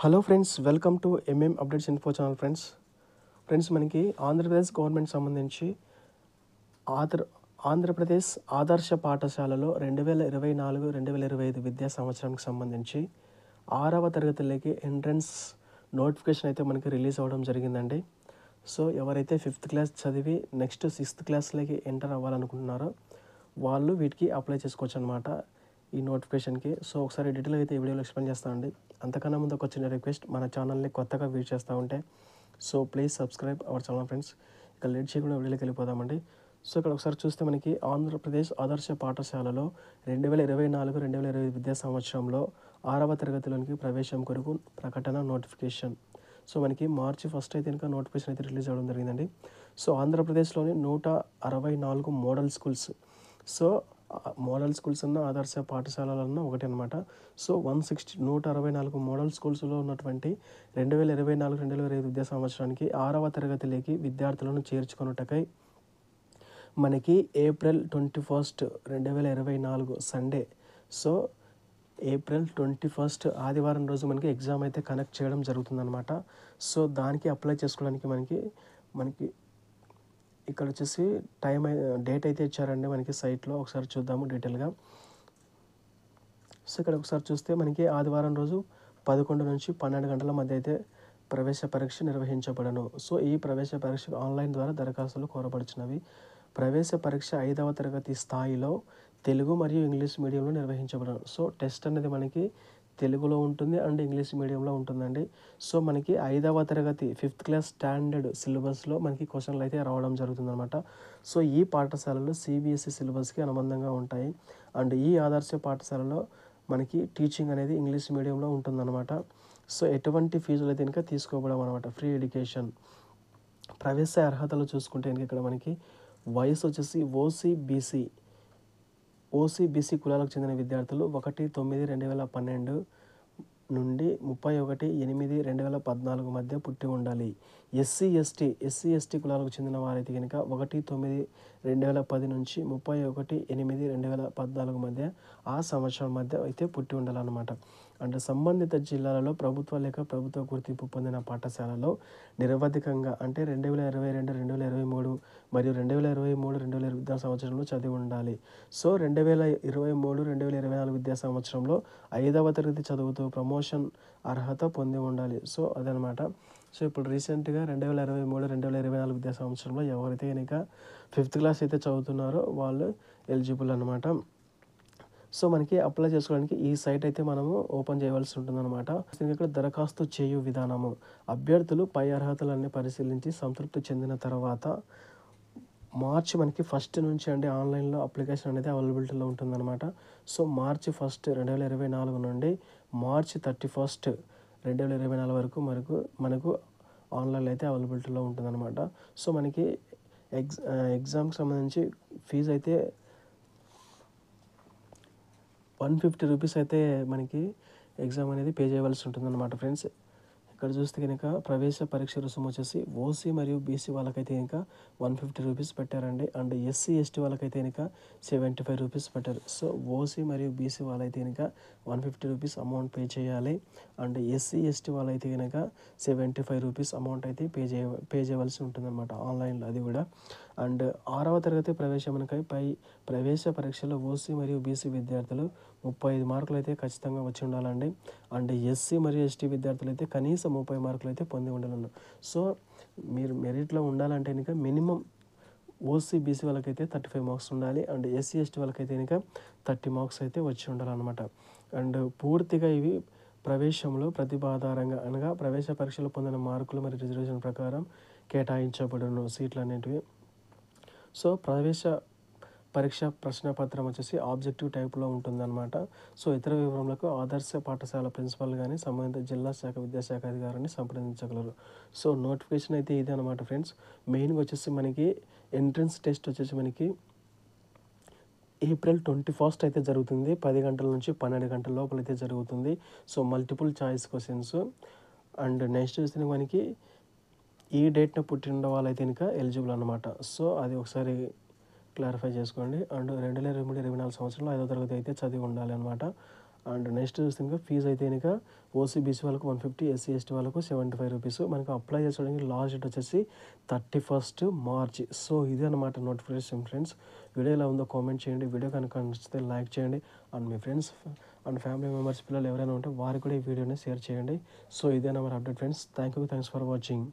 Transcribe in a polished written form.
Hello friends, welcome to updates info channel. Friends మనకి Andhra Pradesh government సంబంధించి ఆంధ్రప్రదేశ్ ఆదర్శ పాఠశాలలో 2024-2025 విద్యా సంవత్సరానికి సంబంధించి 6వ తరగతిలోకి ఎంట్రన్స్ నోటిఫికేషన్ అయితే మనకి రిలీజ్ అవ్వడం జరిగిందండి. సో ఎవరైతే 5th క్లాస్ చదివి నెక్స్ట్ 6th క్లాస్లోకి ఎంటర్ అవ్వాలనుకుంటున్నారో వాళ్ళు వీటికి అప్లై చేసుకోవచ్చు అనమాట, ఈ నోటిఫికేషన్కి. సో ఒకసారి డీటెయిల్గా అయితే ఈ వీడియోలో ఎక్స్ప్లెయిన్ చేస్తానండి. అంతకన్నా ముందు ఒక చిన్న రిక్వెస్ట్, మన ఛానల్ని కొత్తగా విజిట్ చేస్తూ ఉంటే so please subscribe our channel friends. ఇక లేట్ చేయకుండా వీడియోకి వెళ్ళిపోదామండి. సో ఇక్కడ ఒకసారి చూస్తే మనకి ఆంధ్రప్రదేశ్ ఆదర్శ పాఠశాలలో 2024-2025 విద్యా సంవత్సరంలో 6వ తరగతిలోనికి ప్రవేశం కొరకు ప్రకటన నోటిఫికేషన్. సో మనకి మార్చి 1 అయితే కనుక నోటిఫికేషన్ అయితే రిలీజ్ అవ్వడం జరిగిందండి. సో ఆంధ్రప్రదేశ్లోని 164 model schools, so model schools అన్న ఆదర్శ పాఠశాలలన్న ఒకటి అనమాట. సో 164 మోడల్ స్కూల్స్లో ఉన్నటువంటి 2024-2025 విద్యా సంవత్సరానికి 6వ తరగతిలోకి విద్యార్థులను చేర్చుకొనుటకై మనకి ఏప్రిల్ 21, 2024 సండే, సో ఏప్రిల్ 21 ఆదివారం రోజు మనకి ఎగ్జామ్ అయితే కండక్ట్ చేయడం జరుగుతుందన్నమాట. సో దానికి అప్లై చేసుకోవడానికి మనకి ఇక్కడ వచ్చేసి డేట్ అయితే ఇచ్చారండి మనకి సైట్లో. ఒకసారి చూద్దాము డీటెయిల్గా. సో ఇక్కడ ఒకసారి చూస్తే మనకి ఆదివారం రోజు 11 నుంచి 12 గంటల మధ్య అయితే ప్రవేశ పరీక్ష నిర్వహించబడను. సో ఈ ప్రవేశ పరీక్ష ఆన్లైన్ ద్వారా దరఖాస్తులు కోరబడుచున్నవి. ప్రవేశ పరీక్ష 5వ తరగతి స్థాయిలో తెలుగు మరియు ఇంగ్లీష్ మీడియంలో నిర్వహించబడను. సో టెస్ట్ అనేది మనకి తెలుగులో ఉంటుంది అండ్ ఇంగ్లీష్ మీడియంలో ఉంటుందండి. సో మనకి 5వ తరగతి 5th క్లాస్ స్టాండర్డ్ సిలబస్లో మనకి క్వశ్చన్లు అయితే రావడం జరుగుతుందన్నమాట. సో ఈ పాఠశాలలు సిబిఎస్ఈ సిలబస్కి అనుబంధంగా ఉంటాయి అండ్ ఈ ఆదర్శ పాఠశాలలో మనకి టీచింగ్ అనేది ఇంగ్లీష్ మీడియంలో ఉంటుందన్నమాట. సో ఎటువంటి ఫీజులు అయితే కనుక తీసుకోవడం అనమాట, ఫ్రీ ఎడ్యుకేషన్. ప్రవేశ అర్హతలు చూసుకుంటే కనుక ఇక్కడ మనకి వయసు వచ్చేసి ఓసీబీసీ కులాలకు చెందిన విద్యార్థులు 1/9/2012 నుండి 31/8/2014 మధ్య పుట్టి ఉండాలి. ఎస్సీ ఎస్టీ కులాలకు చెందిన వారైతే కనుక 1/9/2010 నుంచి 31/8/2014 మధ్య ఆ సంవత్సరం మధ్య అయితే పుట్టి ఉండాలన్నమాట. అంటే సంబంధిత జిల్లాలలో ప్రభుత్వ లేక ప్రభుత్వ గుర్తింపు పొందిన పాఠశాలలో నిరవధికంగా అంటే 2022-2023 మరియు 2023-2024 విద్యా సంవత్సరంలో చదివి ఉండాలి. సో 2023-2024 విద్యా సంవత్సరంలో 5వ తరగతి చదువుతూ ప్రమోషన్ అర్హత పొంది ఉండాలి. సో అదనమాట. సో ఇప్పుడు రీసెంట్గా 2023-2024 విద్యా సంవత్సరంలో ఎవరైతే కనుక 5th క్లాస్ అయితే చదువుతున్నారో వాళ్ళు ఎలిజిబుల్ అనమాట. సో మనకి అప్లై చేసుకోవడానికి ఈ సైట్ అయితే మనము ఓపెన్ చేయవలసి ఉంటుందన్నమాట. ఇక్కడ దరఖాస్తు చేయు విధానము. అభ్యర్థులు పై అర్హతలన్నీ పరిశీలించి సంతృప్తి చెందిన తర్వాత మార్చి మనకి 1 నుంచి అంటే ఆన్లైన్లో అప్లికేషన్ అనేది అవైలబిలిటీలో ఉంటుందన్నమాట. సో మార్చి 1, 2024 నుండి మార్చి 31, 2024 వరకు మనకు ఆన్లైన్లో అయితే అవైలబిలిటీలో ఉంటుందన్నమాట. సో మనకి ఎగ్జామ్కి సంబంధించి ఫీజు అయితే 150 రూపీస్ అయితే మనకి ఎగ్జామ్ అనేది పే చేయవలసి ఉంటుందన్నమాట ఫ్రెండ్స్. ఇక్కడ చూస్తే కనుక ప్రవేశ పరీక్ష రుసుము వచ్చేసి ఓసీ మరియు బీసీ వాళ్ళకైతే కనుక 150 రూపీస్ పెట్టారండి అండ్ ఎస్సీ ఎస్టీ వాళ్ళకైతే కనుక 75 రూపీస్ పెట్టారు. సో ఓసీ మరియు బీసీ వాళ్ళైతే కనుక 150 రూపీస్ అమౌంట్ పే చేయాలి అండ్ ఎస్సీ ఎస్టీ వాళ్ళైతే కనుక 75 రూపీస్ అమౌంట్ అయితే పే చేయవలసి ఉంటుందన్నమాట ఆన్లైన్లో, అది కూడా. అండ్ 6వ తరగతి ప్రవేశమునకై పై ప్రవేశ పరీక్షలో ఓసీ మరియు బీసీ విద్యార్థులు 35 మార్కులు అయితే ఖచ్చితంగా వచ్చి ఉండాలండి అండ్ ఎస్సీ మరియు ఎస్టీ విద్యార్థులు అయితే కనీసం 30 మార్కులు అయితే పొంది ఉండాలన్నారు. సో మీరు మెరిట్లో ఉండాలంటే కనుక మినిమం ఓసీ బీసీ వాళ్ళకైతే 35 మార్క్స్ ఉండాలి అండ్ ఎస్సీ ఎస్టీ వాళ్ళకైతే కనుక 30 మార్క్స్ అయితే వచ్చి ఉండాలన్నమాట. అండ్ పూర్తిగా ఇవి ప్రవేశంలో ప్రతిభ ఆధారంగా అనగా ప్రవేశ పరీక్షలో పొందిన మార్కులు మరియు రిజర్వేషన్ ప్రకారం కేటాయించబడును సీట్లు అనేటివి. సో ప్రవేశ పరీక్ష ప్రశ్నపత్రం వచ్చేసి ఆబ్జెక్టివ్ టైప్లో ఉంటుందన్నమాట. సో ఇతర వివరములకు ఆదర్శ పాఠశాల ప్రిన్సిపల్ కానీ సంబంధిత జిల్లా శాఖ విద్యాశాఖ అధికారిని సంప్రదించగలరు. సో నోటిఫికేషన్ అయితే ఇదే అనమాట ఫ్రెండ్స్. మెయిన్గా వచ్చేసి మనకి ఎంట్రన్స్ టెస్ట్ వచ్చేసి మనకి ఏప్రిల్ 21 అయితే జరుగుతుంది. 10 గంటల నుంచి 12 గంటల లోపల అయితే జరుగుతుంది. So multiple choice questions and next చూస్తే మనకి ఈ డేట్న పుట్టిన వాళ్ళైతే కనుక ఎలిజిబుల్ అనమాట. సో అది ఒకసారి క్లారిఫై చేసుకోండి. అండ్ 2023-2024 సంవత్సరంలో 5వ తరగతి అయితే చదివి ఉండాలి అనమాట. అండ్ నెక్స్ట్ చూస్తే ఇంకా ఫీజు అయితే కనుక ఓసీ బీసీ వాళ్ళకు 150, ఎస్సీ ఎస్టీ వాళ్ళకు 75 రూపీస్. మనకు అప్లై చేసుకోవడానికి లాస్ట్ డేట్ వచ్చేసి 31st March. సో ఇది అనమాట నోటిఫికేషన్ ఫ్రెండ్స్. వీడియో ఎలా ఉందో కామెంట్ చేయండి. వీడియో కనుక నచ్చితే లైక్ చేయండి. And me friends and family members పిల్లలు ఎవరైనా ఉంటే వారికి కూడా ఈ వీడియోని షేర్ చేయండి. సో ఇదే అన్నమాట update friends. Thanks for watching.